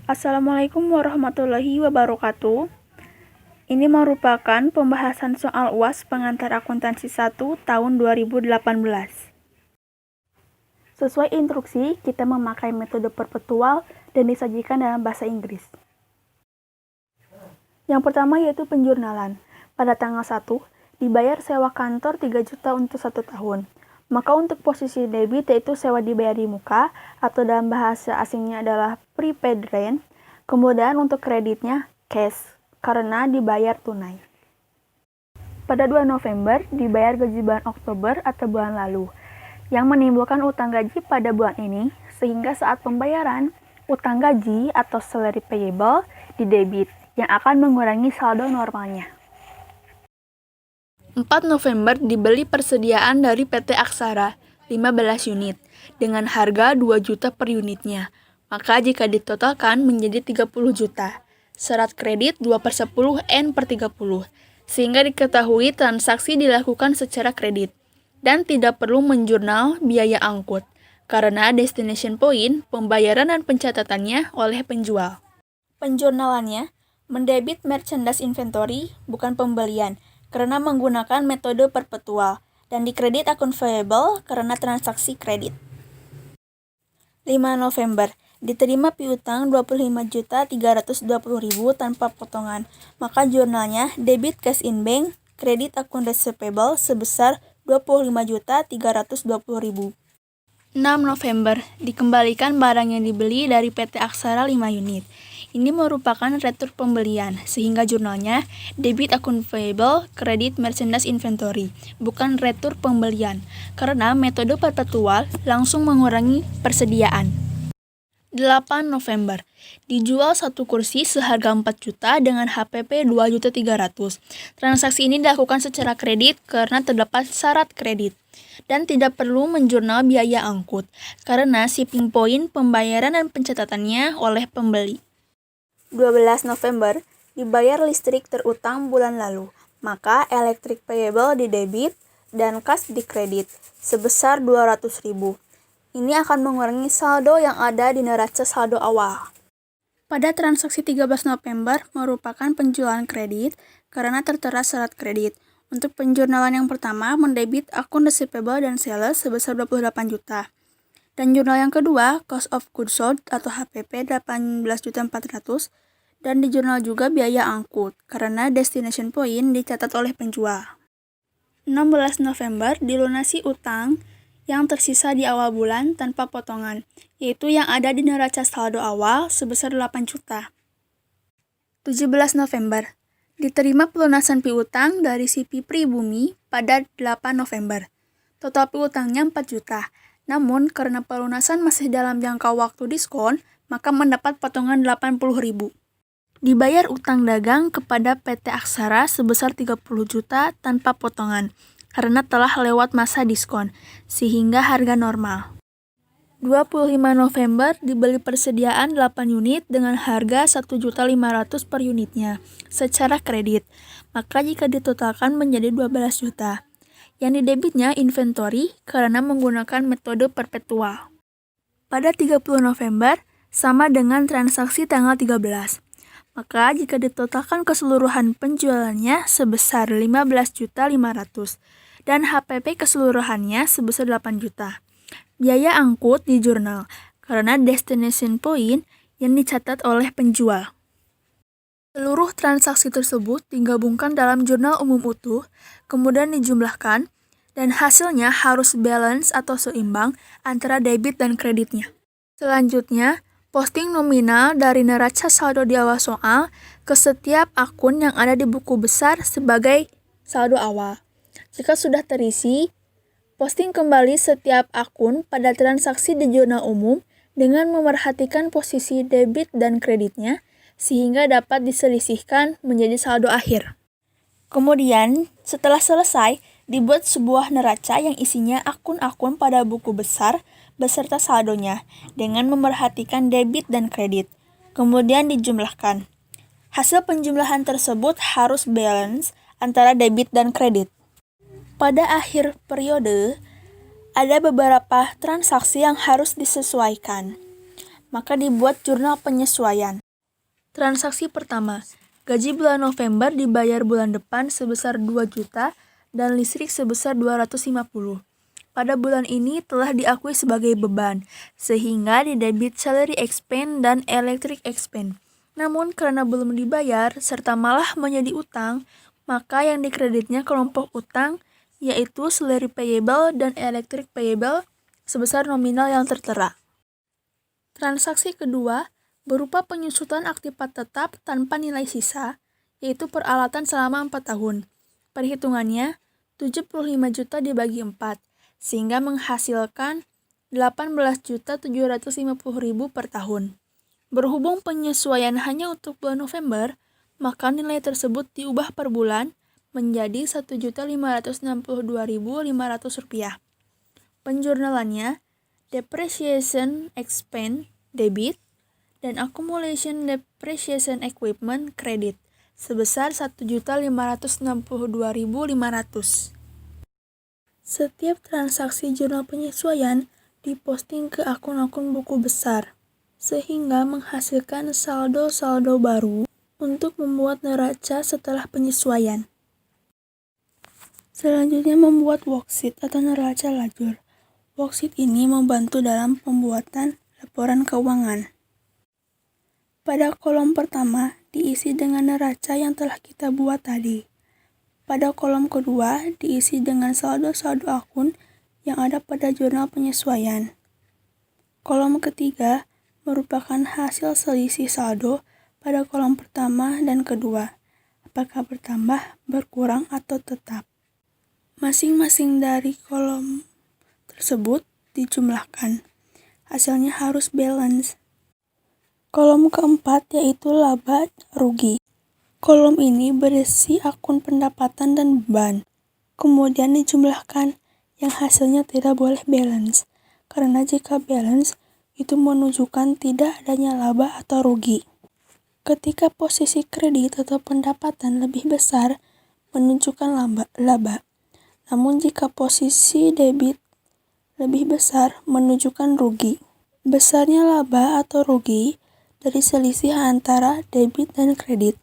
Assalamualaikum warahmatullahi wabarakatuh. Ini merupakan pembahasan soal UAS pengantar akuntansi 1 tahun 2018. Sesuai instruksi, kita memakai metode perpetual dan disajikan dalam bahasa Inggris. Yang pertama yaitu penjurnalan. Pada tanggal 1, dibayar sewa kantor 3 juta untuk 1 tahun. Maka untuk posisi debit yaitu sewa dibayar di muka atau dalam bahasa asingnya adalah prepaid rent. Kemudian untuk kreditnya cash karena dibayar tunai. Pada 2 November dibayar gaji bulan Oktober atau bulan lalu yang menimbulkan utang gaji pada bulan ini sehingga saat pembayaran utang gaji atau salary payable di debit yang akan mengurangi saldo normalnya. 4 November dibeli persediaan dari PT Aksara 15 unit dengan harga 2 juta per unitnya. Maka jika ditotalkan menjadi 30 juta. Syarat kredit 2/10 N per 30. Sehingga diketahui transaksi dilakukan secara kredit. Dan tidak perlu menjurnal biaya angkut. Karena destination point, pembayaran dan pencatatannya oleh penjual. Penjurnalannya, mendebit merchandise inventory bukan pembelian. Karena menggunakan metode perpetual, dan dikredit akun payable karena transaksi kredit. 5 November, diterima piutang 25.320.000 tanpa potongan, maka jurnalnya debit cash in bank, kredit akun receivable sebesar 25.320.000. 6 November, dikembalikan barang yang dibeli dari PT Aksara 5 unit. Ini merupakan retur pembelian, sehingga jurnalnya debit akun payable, kredit merchandise inventory, bukan retur pembelian, karena metode perpetual langsung mengurangi persediaan. 8 November, dijual satu kursi seharga 4 juta dengan HPP 2.300.000. Transaksi ini dilakukan secara kredit karena terdapat syarat kredit. Dan tidak perlu menjurnal biaya angkut, karena shipping point, pembayaran dan pencatatannya oleh pembeli. 12 November, dibayar listrik terutang bulan lalu, maka electric payable di debit dan cash di kredit sebesar 200.000. Ini akan mengurangi saldo yang ada di neraca saldo awal. Pada transaksi 13 November merupakan penjualan kredit karena tertera syarat kredit. Untuk penjurnalan yang pertama, mendebit akun receivable dan sales sebesar 28 juta. Dan jurnal yang kedua, cost of goods sold atau HPP 18.400.000. Dan di jurnal juga biaya angkut, karena destination point dicatat oleh penjual. 16 November, dilunasi utang yang tersisa di awal bulan tanpa potongan, yaitu yang ada di neraca saldo awal sebesar 8 juta. 17 November, diterima pelunasan piutang dari CP Pribumi pada 8 November. Total piutangnya 4 juta. Namun, karena pelunasan masih dalam jangka waktu diskon, maka mendapat potongan 80.000. Dibayar utang dagang kepada PT Aksara sebesar 30 juta tanpa potongan, karena telah lewat masa diskon, sehingga harga normal. 25 November dibeli persediaan 8 unit dengan harga 1.500.000 per unitnya secara kredit, maka jika ditotalkan menjadi 12 juta. Yang didebitnya inventory karena menggunakan metode perpetual. Pada 30 November sama dengan transaksi tanggal 13. Maka jika ditotalkan keseluruhan penjualannya sebesar 15.500.000 dan HPP keseluruhannya sebesar 8 juta. Biaya angkut di jurnal, karena destination point yang dicatat oleh penjual. Seluruh transaksi tersebut digabungkan dalam jurnal umum utuh, kemudian dijumlahkan, dan hasilnya harus balance atau seimbang antara debit dan kreditnya. Selanjutnya, posting nominal dari neraca saldo di awal soal ke setiap akun yang ada di buku besar sebagai saldo awal. Jika sudah terisi, posting kembali setiap akun pada transaksi di jurnal umum dengan memerhatikan posisi debit dan kreditnya sehingga dapat diselisihkan menjadi saldo akhir. Kemudian, setelah selesai, dibuat sebuah neraca yang isinya akun-akun pada buku besar beserta saldonya dengan memerhatikan debit dan kredit. Kemudian dijumlahkan. Hasil penjumlahan tersebut harus balance antara debit dan kredit. Pada akhir periode, ada beberapa transaksi yang harus disesuaikan. maka dibuat jurnal penyesuaian. Transaksi pertama, gaji bulan November dibayar bulan depan sebesar 2 juta dan listrik sebesar 250. Pada bulan ini telah diakui sebagai beban, sehingga didebit salary expense dan electric expense. Namun karena belum dibayar serta malah menjadi utang, maka yang dikreditnya kelompok utang yaitu salary payable dan electric payable sebesar nominal yang tertera. Transaksi kedua berupa penyusutan aktiva tetap tanpa nilai sisa, yaitu peralatan selama 4 tahun. Perhitungannya 75 juta dibagi 4, sehingga menghasilkan 18.750.000 per tahun. Berhubung penyesuaian hanya untuk bulan November, maka nilai tersebut diubah per bulan menjadi Rp1.562.500. Penjurnalannya, depreciation expense debit dan accumulation depreciation equipment credit sebesar Rp1.562.500. Setiap transaksi jurnal penyesuaian diposting ke akun-akun buku besar, sehingga menghasilkan saldo-saldo baru untuk membuat neraca setelah penyesuaian. Selanjutnya membuat worksheet atau neraca lajur. Worksheet ini membantu dalam pembuatan laporan keuangan. Pada kolom pertama diisi dengan neraca yang telah kita buat tadi. Pada kolom kedua diisi dengan saldo-saldo akun yang ada pada jurnal penyesuaian. Kolom ketiga merupakan hasil selisih saldo pada kolom pertama dan kedua, apakah bertambah, berkurang, atau tetap. Masing-masing dari kolom tersebut dijumlahkan. Hasilnya harus balance. Kolom keempat yaitu laba rugi. Kolom ini berisi akun pendapatan dan beban. Kemudian dijumlahkan, yang hasilnya tidak boleh balance. Karena jika balance, itu menunjukkan tidak adanya laba atau rugi. Ketika posisi kredit atau pendapatan lebih besar, menunjukkan laba. Namun jika posisi debit lebih besar, menunjukkan rugi. Besarnya laba atau rugi dari selisih antara debit dan kredit.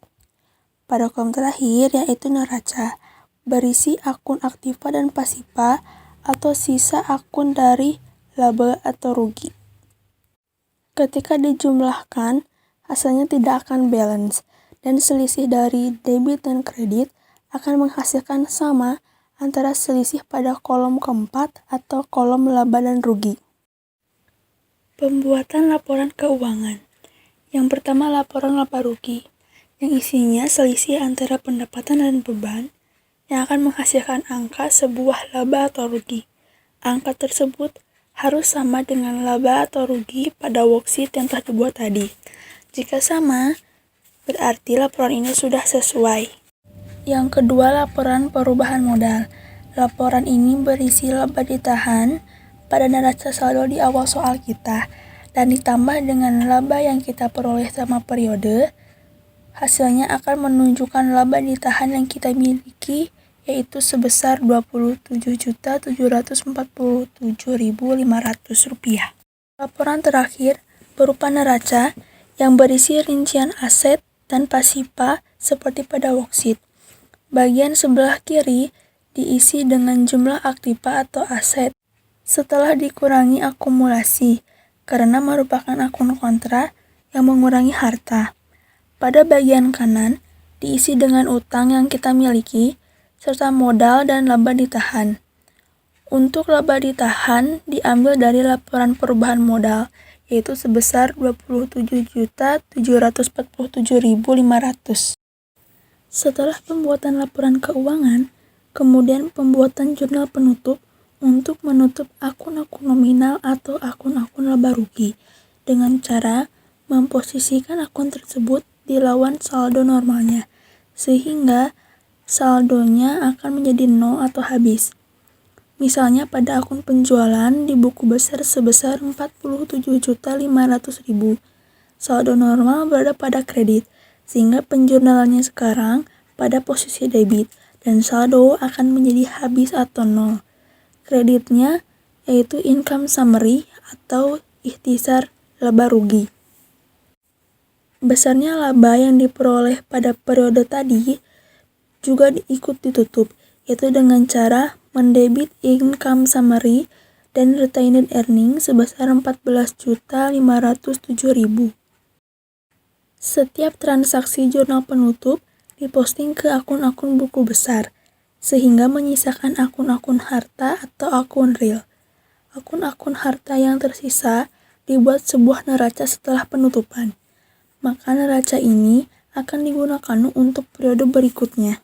Pada kolom terakhir yaitu neraca, berisi akun aktiva dan pasiva atau sisa akun dari laba atau rugi. Ketika dijumlahkan, hasilnya tidak akan balance, dan selisih dari debit dan kredit akan menghasilkan sama antara selisih pada kolom keempat atau kolom laba dan rugi. Pembuatan laporan keuangan. Yang pertama, laporan laba rugi, yang isinya selisih antara pendapatan dan beban, yang akan menghasilkan angka sebuah laba atau rugi. Angka tersebut harus sama dengan laba atau rugi pada worksheet yang telah dibuat tadi. Jika sama, berarti laporan ini sudah sesuai. Yang kedua, laporan perubahan modal. Laporan ini berisi laba ditahan pada neraca saldo di awal soal kita, dan ditambah dengan laba yang kita peroleh selama periode. Hasilnya akan menunjukkan laba ditahan yang kita miliki, yaitu sebesar Rp27.747.500. Laporan terakhir berupa neraca yang berisi rincian aset dan pasiva seperti pada worksheet. Bagian sebelah kiri diisi dengan jumlah aktiva atau aset setelah dikurangi akumulasi, karena merupakan akun kontra yang mengurangi harta. Pada bagian kanan diisi dengan utang yang kita miliki, serta modal dan laba ditahan. Untuk laba ditahan diambil dari laporan perubahan modal, yaitu sebesar Rp27.747.500. Setelah pembuatan laporan keuangan, kemudian pembuatan jurnal penutup untuk menutup akun-akun nominal atau akun-akun laba rugi dengan cara memposisikan akun tersebut di lawan saldo normalnya, sehingga saldonya akan menjadi 0 atau habis. Misalnya pada akun penjualan di buku besar sebesar Rp47.500.000. Saldo normal berada pada kredit, sehingga penjurnalannya sekarang pada posisi debit, dan saldo akan menjadi habis atau 0. Kreditnya yaitu income summary atau ikhtisar laba rugi. Besarnya laba yang diperoleh pada periode tadi juga ikut ditutup, yaitu dengan cara mendebit income summary dan retained earning sebesar 14.507.000. Setiap transaksi jurnal penutup diposting ke akun-akun buku besar, sehingga menyisakan akun-akun harta atau akun real. Akun-akun harta yang tersisa dibuat sebuah neraca setelah penutupan. Maka neraca ini akan digunakan untuk periode berikutnya.